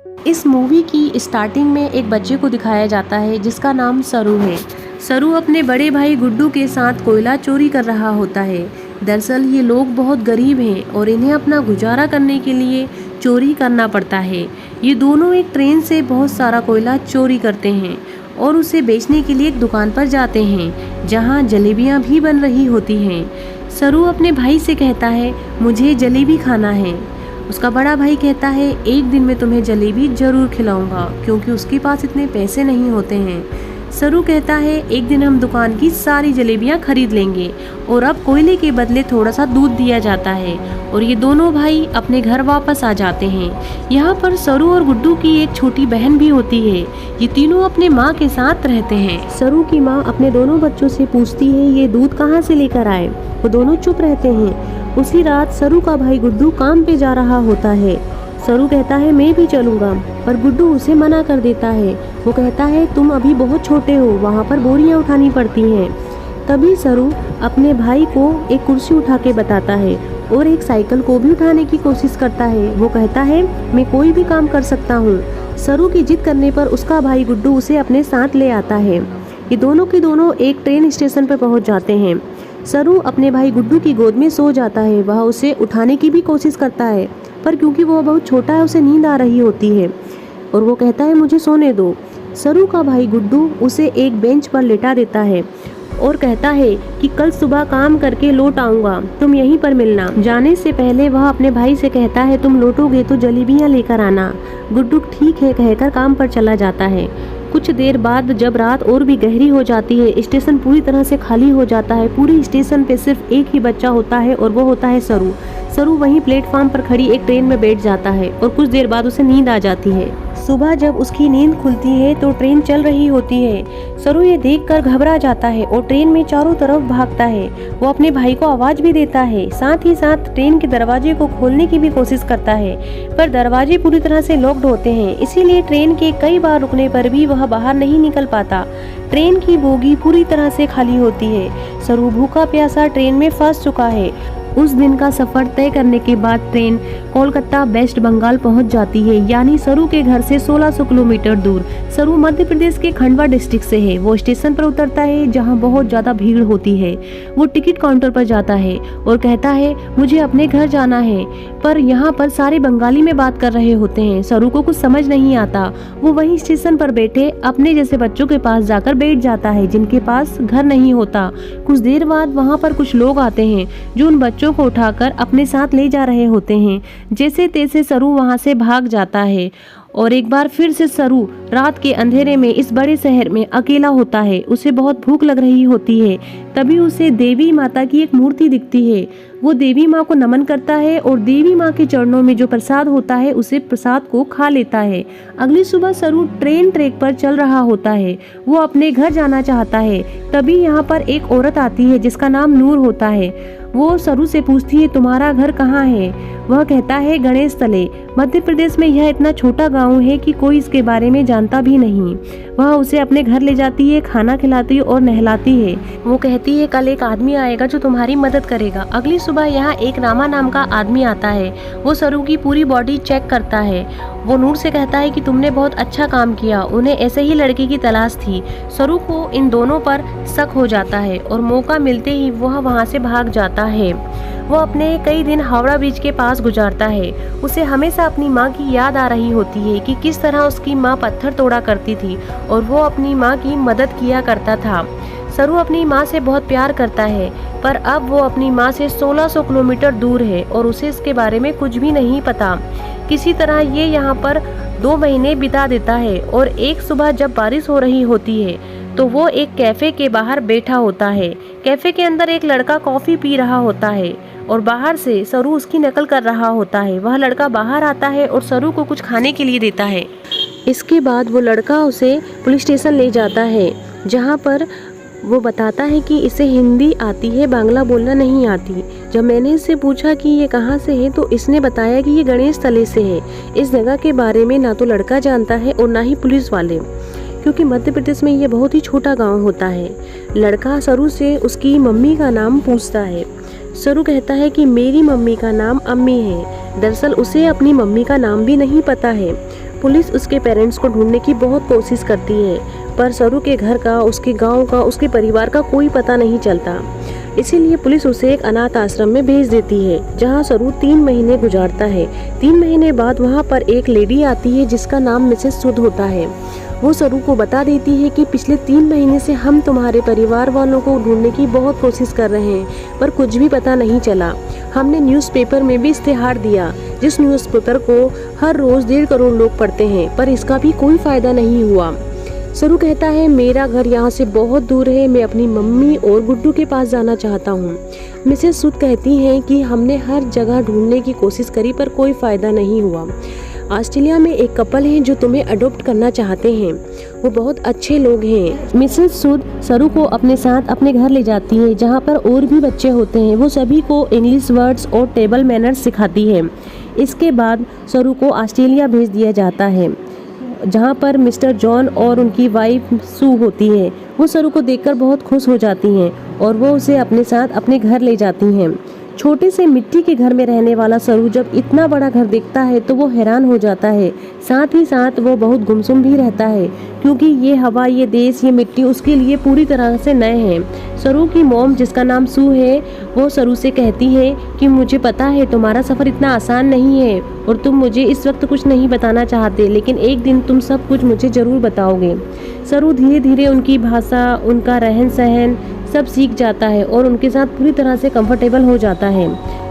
इस मूवी की स्टार्टिंग में एक बच्चे को दिखाया जाता है जिसका नाम सरू है। सरू अपने बड़े भाई गुड्डू के साथ कोयला चोरी कर रहा होता है। दरअसल ये लोग बहुत गरीब हैं और इन्हें अपना गुजारा करने के लिए चोरी करना पड़ता है। ये दोनों एक ट्रेन से बहुत सारा कोयला चोरी करते हैं और उसे बेचने के लिए एक दुकान पर जाते हैं जहां जलेबियां भी बन रही होती हैं। सरू अपने भाई से कहता है, मुझे जलेबी खाना है। उसका बड़ा भाई कहता है, एक दिन मैं तुम्हें जलेबी जरूर खिलाऊंगा, क्योंकि उसके पास इतने पैसे नहीं होते हैं। सरू कहता है, एक दिन हम दुकान की सारी जलेबियां खरीद लेंगे। और अब कोयले के बदले थोड़ा सा दूध दिया जाता है और ये दोनों भाई अपने घर वापस आ जाते हैं। यहाँ पर सरू और गुड्डू की एक छोटी बहन भी होती है। ये तीनों अपने माँ के साथ रहते हैं। सरू की माँ अपने दोनों बच्चों से पूछती है, ये दूध कहाँ से लेकर आए। वो दोनों चुप रहते हैं। उसी रात सरू का भाई गुड्डू काम पे जा रहा होता है। सरू कहता है, मैं भी चलूंगा, पर गुड्डू उसे मना कर देता है। वो कहता है, तुम अभी बहुत छोटे हो, वहाँ पर बोरियां उठानी पड़ती हैं। तभी सरू अपने भाई को एक कुर्सी उठा के बताता है और एक साइकिल को भी उठाने की कोशिश करता है। वो कहता है, मैं कोई भी काम कर सकता हूँ। सरू की जिद करने पर उसका भाई गुड्डू उसे अपने साथ ले आता है। ये दोनों के दोनों एक ट्रेन स्टेशन पर पहुँच जाते हैं। सरू अपने भाई गुड्डू की गोद में सो जाता है। वह उसे उठाने की भी कोशिश करता है, पर क्योंकि वो बहुत छोटा है उसे नींद आ रही होती है और वो कहता है, मुझे सोने दो। सरू का भाई गुड्डू उसे एक बेंच पर लेटा देता है और कहता है कि कल सुबह काम करके लौट आऊँगा, तुम यहीं पर मिलना। जाने से पहले वह अपने भाई से कहता है, तुम लौटोगे तो जलेबियाँ लेकर आना। गुड्डू ठीक है कहकर काम पर चला जाता है। कुछ देर बाद जब रात और भी गहरी हो जाती है, स्टेशन पूरी तरह से खाली हो जाता है। पूरे स्टेशन पे सिर्फ एक ही बच्चा होता है और वो होता है सरू। सरू वहीं प्लेटफॉर्म पर खड़ी एक ट्रेन में बैठ जाता है और कुछ देर बाद उसे नींद आ जाती है। सुबह जब उसकी नींद खुलती है तो ट्रेन चल रही होती है। सरू ये देखकर घबरा जाता है और ट्रेन में चारों तरफ भागता है। वो अपने भाई को आवाज भी देता है, साथ ही साथ ट्रेन के दरवाजे को खोलने की भी कोशिश करता है, पर दरवाजे पूरी तरह से लॉक्ड होते हैं। इसीलिए ट्रेन के कई बार रुकने पर भी वह बाहर नहीं निकल पाता। ट्रेन की बोगी पूरी तरह से खाली होती है। सरू भूखा प्यासा ट्रेन में फंस चुका है। उस दिन का सफर तय करने के बाद ट्रेन कोलकाता वेस्ट बंगाल पहुंच जाती है, यानी सरू के घर से 1600 किलोमीटर दूर। सरू मध्य प्रदेश के खंडवा डिस्ट्रिक्ट से है। वो स्टेशन पर उतरता है जहां बहुत ज्यादा भीड़ होती है। वो टिकट काउंटर पर जाता है और कहता है, मुझे अपने घर जाना है, पर यहाँ पर सारे बंगाली में बात कर रहे होते हैं। सरू को कुछ समझ नहीं आता। वो वहीं स्टेशन पर बैठे अपने जैसे बच्चों के पास जाकर बैठ जाता है जिनके पास घर नहीं होता। कुछ देर बाद वहाँ पर कुछ लोग आते हैं जो उन बच्चों को उठाकर अपने साथ ले जा रहे होते हैं। जैसे तैसे सरू वहां से भाग जाता है और एक बार फिर से सरू रात के अंधेरे में इस बड़े शहर में अकेला होता है। उसे बहुत भूख लग रही होती है। तभी उसे देवी माता की एक मूर्ति दिखती है। वो देवी माँ को नमन करता है और देवी माँ के चरणों में जो प्रसाद होता है उसे प्रसाद को खा लेता है। अगली सुबह सरू ट्रेन ट्रैक पर चल रहा होता है। वो अपने घर जाना चाहता है। तभी यहाँ पर एक औरत आती है जिसका नाम नूर होता है। वो सरू से पूछती है, तुम्हारा घर कहाँ है। वह कहता है, गणेश तले। मध्य प्रदेश में यह इतना छोटा गांव है कि कोई इसके बारे में जानता भी नहीं। वह उसे अपने घर ले जाती है, खाना खिलाती है और नहलाती है। वो कहती है, कल एक आदमी आएगा जो तुम्हारी मदद करेगा। अगली सुबह यहाँ एक रामा नाम का आदमी आता है। वो सरू की पूरी बॉडी चेक करता है। वो नूर से कहता है कि तुमने बहुत अच्छा काम किया, उन्हें ऐसे ही लड़के की तलाश थी। सरू को इन दोनों पर शक हो जाता है और मौका मिलते ही वह वहाँ से भाग जाता है। वो अपने कई दिन हावड़ा ब्रिज के पास गुजारता है। उसे हमेशा अपनी माँ की याद आ रही होती है कि किस तरह उसकी माँ पत्थर तोड़ा करती थी और वो अपनी माँ की मदद किया करता था। सरू अपनी माँ से बहुत प्यार करता है, पर अब वो अपनी माँ से 1600 किलोमीटर दूर है और उसे इसके बारे में कुछ भी नहीं पता। किसी तरह ये यहाँ पर 2 महीने बिता देता है और एक सुबह जब बारिश हो रही होती है तो वो एक कैफे के बाहर बैठा होता है। कैफे के अंदर एक लड़का कॉफी पी रहा होता है और बाहर से सरू उसकी नकल कर रहा होता है। वह लड़का बाहर आता है और सरू को कुछ खाने के लिए देता है। इसके बाद वो लड़का उसे पुलिस स्टेशन ले जाता है, जहाँ पर वो बताता है कि इसे हिंदी आती है, बांग्ला बोलना नहीं आती। जब मैंने इससे पूछा कि ये कहाँ से है तो इसने बताया कि ये गणेश तले से है। इस जगह के बारे में ना तो लड़का जानता है और ना ही पुलिस वाले, क्योंकि मध्य प्रदेश में ये बहुत ही छोटा गांव होता है। लड़का सरू से उसकी मम्मी का नाम पूछता है। सरू कहता है कि मेरी मम्मी का नाम अम्मी है। दरअसल उसे अपनी मम्मी का नाम भी नहीं पता है। पुलिस उसके पेरेंट्स को ढूंढने की बहुत कोशिश करती है, पर सरू के घर का, उसके गांव का, उसके परिवार का कोई पता नहीं चलता। इसीलिए पुलिस उसे एक अनाथ आश्रम में भेज देती है, जहां सरू 3 महीने गुजारता है। 3 महीने बाद वहां पर एक लेडी आती है जिसका नाम मिसेस सुध होता है। वो सरू को बता देती है कि पिछले 3 महीने से हम तुम्हारे परिवार वालों को ढूंढने की बहुत कोशिश कर रहे हैं, पर कुछ भी पता नहीं चला। हमने न्यूज़पेपर में भी इश्तेहार दिया, जिस न्यूज़पेपर को हर रोज 1.5 करोड़ लोग पढ़ते हैं, पर इसका भी कोई फायदा नहीं हुआ। सरू कहता है, मेरा घर यहाँ से बहुत दूर है, मैं अपनी मम्मी और गुड्डू के पास जाना चाहता हूँ। मिसेस सुध कहती हैं कि हमने हर जगह ढूंढने की कोशिश करी, पर कोई फायदा नहीं हुआ। ऑस्ट्रेलिया में एक कपल है जो तुम्हें अडॉप्ट करना चाहते हैं, वो बहुत अच्छे लोग हैं। मिसेस सुध सरू को अपने साथ अपने घर ले जाती है, जहाँ पर और भी बच्चे होते हैं। वो सभी को इंग्लिश वर्ड्स और टेबल मैनर्स सिखाती है। इसके बाद सरू को ऑस्ट्रेलिया भेज दिया जाता है, जहाँ पर मिस्टर जॉन और उनकी वाइफ सू होती है। वो सरू को देखकर बहुत खुश हो जाती हैं और वो उसे अपने साथ अपने घर ले जाती हैं। छोटे से मिट्टी के घर में रहने वाला सरू जब इतना बड़ा घर देखता है तो वो हैरान हो जाता है। साथ ही साथ वो बहुत गुमसुम भी रहता है, क्योंकि ये हवा, ये देश, ये मिट्टी उसके लिए पूरी तरह से नए हैं। सरू की मॉम, जिसका नाम सू है, वो सरू से कहती है कि मुझे पता है तुम्हारा सफ़र इतना आसान नहीं है और तुम मुझे इस वक्त कुछ नहीं बताना चाहते, लेकिन एक दिन तुम सब कुछ मुझे ज़रूर बताओगे। सरू धीरे धीरे उनकी भाषा, उनका रहन सहन सब सीख जाता है और उनके साथ पूरी तरह से कंफर्टेबल हो जाता है।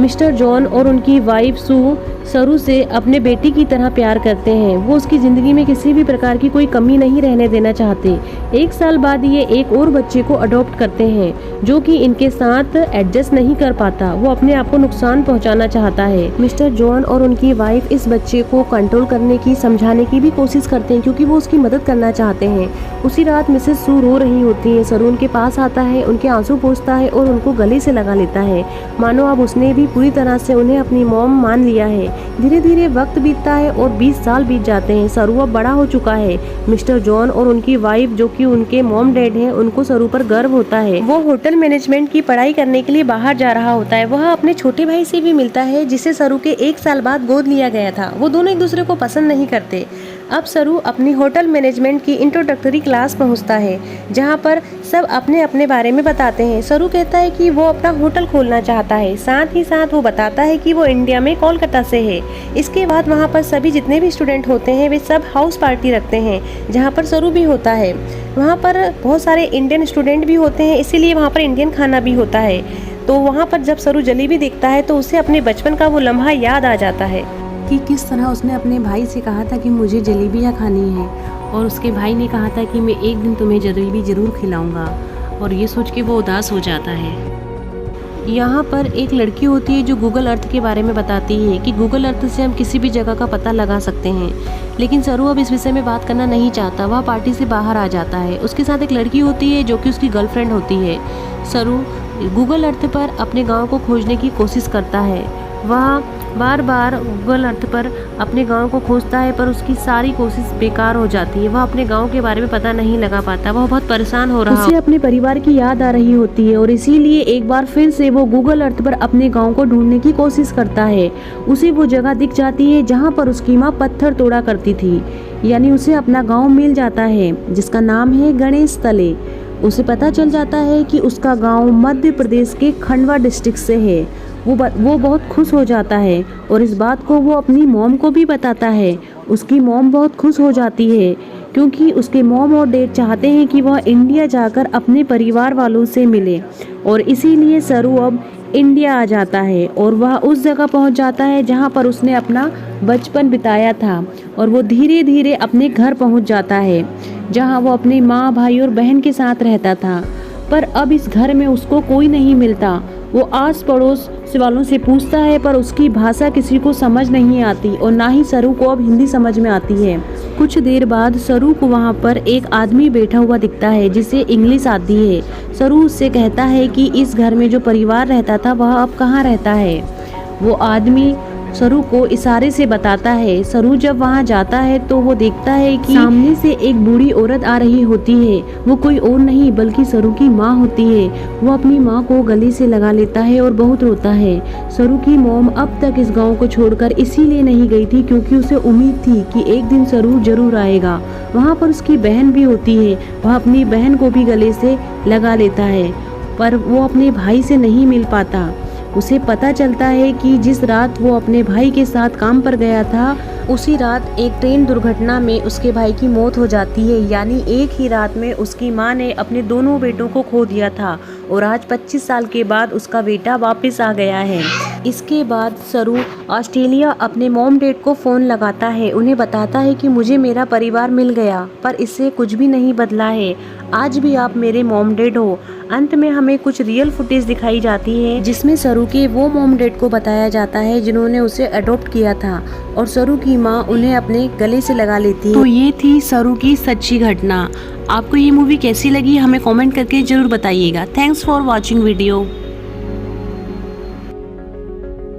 मिस्टर जॉन और उनकी वाइफ सू सरू से अपने बेटी की तरह प्यार करते हैं। वो उसकी ज़िंदगी में किसी भी प्रकार की कोई कमी नहीं रहने देना चाहते। 1 साल बाद ये एक और बच्चे को अडॉप्ट करते हैं, जो कि इनके साथ एडजस्ट नहीं कर पाता। वो अपने आप को नुकसान पहुंचाना चाहता है। मिस्टर जॉन और उनकी वाइफ इस बच्चे को कंट्रोल करने की, समझाने की भी कोशिश करते हैं, क्योंकि वो उसकी मदद करना चाहते हैं। उसी रात मिसेस सू रो रही होती है। सरू उनके पास आता है, उनके आंसू पोंछता है और उनको गले से लगा लेता है, मानो अब उसने भी पूरी तरह से उन्हें अपनी मॉम मान लिया है। धीरे धीरे वक्त बीतता है और 20 साल बीत जाते हैं। सरू अब बड़ा हो चुका है। मिस्टर जॉन और उनकी वाइफ, जो कि उनके मॉम डैड हैं, उनको सरू पर गर्व होता है। वो होटल मैनेजमेंट की पढ़ाई करने के लिए बाहर जा रहा होता है। वह अपने छोटे भाई से भी मिलता है, जिसे सरू के 1 साल बाद गोद लिया गया था। वो दोनों एक दूसरे को पसंद नहीं करते। अब सरू अपनी होटल मैनेजमेंट की इंट्रोडक्टरी क्लास पहुंचता है, जहां पर सब अपने अपने बारे में बताते हैं। सरू कहता है कि वो अपना होटल खोलना चाहता है। साथ ही साथ वो बताता है कि वो इंडिया में कोलकाता से है। इसके बाद वहां पर सभी जितने भी स्टूडेंट होते हैं वे सब हाउस पार्टी रखते हैं, जहां पर सरू भी होता है। वहां पर बहुत सारे इंडियन स्टूडेंट भी होते हैं, इसीलिए वहां पर इंडियन खाना भी होता है। तो वहां पर जब सरू जलेबी देखता है तो उसे अपने बचपन का वो लम्हा याद आ जाता है कि किस तरह उसने अपने भाई से कहा था कि मुझे जलेबियाँ खानी है, और उसके भाई ने कहा था कि मैं एक दिन तुम्हें जलेबी ज़रूर खिलाऊंगा, और ये सोच के वो उदास हो जाता है। यहाँ पर एक लड़की होती है जो गूगल अर्थ के बारे में बताती है कि गूगल अर्थ से हम किसी भी जगह का पता लगा सकते हैं, लेकिन सरू अब इस विषय में बात करना नहीं चाहता। वह पार्टी से बाहर आ जाता है। उसके साथ एक लड़की होती है जो कि उसकी गर्लफ्रेंड होती है। सरू गूगल अर्थ पर अपने गाँव को खोजने की कोशिश करता है। वह बार बार गूगल अर्थ पर अपने गांव को खोजता है, पर उसकी सारी कोशिश बेकार हो जाती है। वह अपने गांव के बारे में पता नहीं लगा पाता। वह बहुत परेशान हो रहा है। उसे अपने परिवार की याद आ रही होती है और इसीलिए एक बार फिर से वो गूगल अर्थ पर अपने गांव को ढूंढने की कोशिश करता है। उसे वो जगह दिख जाती है जहां पर उसकी माँ पत्थर तोड़ा करती थी, यानी उसे अपना गाँव मिल जाता है, जिसका नाम है गणेश तले। उसे पता चल जाता है कि उसका गाँव मध्य प्रदेश के खंडवा डिस्ट्रिक्ट से है। वो बहुत खुश हो जाता है और इस बात को वो अपनी मॉम को भी बताता है। उसकी मॉम बहुत खुश हो जाती है, क्योंकि उसके मॉम और डैड चाहते हैं कि वह इंडिया जाकर अपने परिवार वालों से मिले, और इसीलिए सरू अब इंडिया आ जाता है और वह उस जगह पहुंच जाता है जहां पर उसने अपना बचपन बिताया था। और वो धीरे धीरे अपने घर पहुंच जाता है, जहां वो अपनी माँ, भाई और बहन के साथ रहता था। पर अब इस घर में उसको कोई नहीं मिलता। वो आस पड़ोस वालों से पूछता है, पर उसकी भाषा किसी को समझ नहीं आती और ना ही सरू को अब हिंदी समझ में आती है। कुछ देर बाद सरू को वहाँ पर एक आदमी बैठा हुआ दिखता है जिसे इंग्लिश आती है। सरू उससे कहता है कि इस घर में जो परिवार रहता था वह अब कहाँ रहता है। वो आदमी सरू को इशारे से बताता है। सरू जब वहाँ जाता है तो वो देखता है कि सामने से एक बूढ़ी औरत आ रही होती है। वो कोई और नहीं बल्कि सरू की माँ होती है। वो अपनी माँ को गले से लगा लेता है और बहुत रोता है। सरू की मॉम अब तक इस गांव को छोड़कर इसीलिए नहीं गई थी क्योंकि उसे उम्मीद थी कि एक दिन सरू जरूर आएगा। वहाँ पर उसकी बहन भी होती है। वह अपनी बहन को भी गले से लगा लेता है, पर वो अपने भाई से नहीं मिल पाता। उसे पता चलता है कि जिस रात वो अपने भाई के साथ काम पर गया था, उसी रात एक ट्रेन दुर्घटना में उसके भाई की मौत हो जाती है। यानी एक ही रात में उसकी माँ ने अपने दोनों बेटों को खो दिया था और आज 25 साल के बाद उसका बेटा वापस आ गया है। इसके बाद सरू ऑस्ट्रेलिया अपने मॉम डैड को फ़ोन लगाता है। उन्हें बताता है कि मुझे मेरा परिवार मिल गया, पर इससे कुछ भी नहीं बदला है। आज भी आप मेरे मॉम डैड हो। अंत में हमें कुछ रियल फुटेज दिखाई जाती है जिसमें सरू के वो मॉम डैड को बताया जाता है जिन्होंने उसे अडॉप्ट किया था और सरू की माँ उन्हें अपने गले से लगा लेती है। तो ये थी सरू की सच्ची घटना। आपको ये मूवी कैसी लगी हमें कमेंट करके जरूर बताइएगा। Thanks for watching video.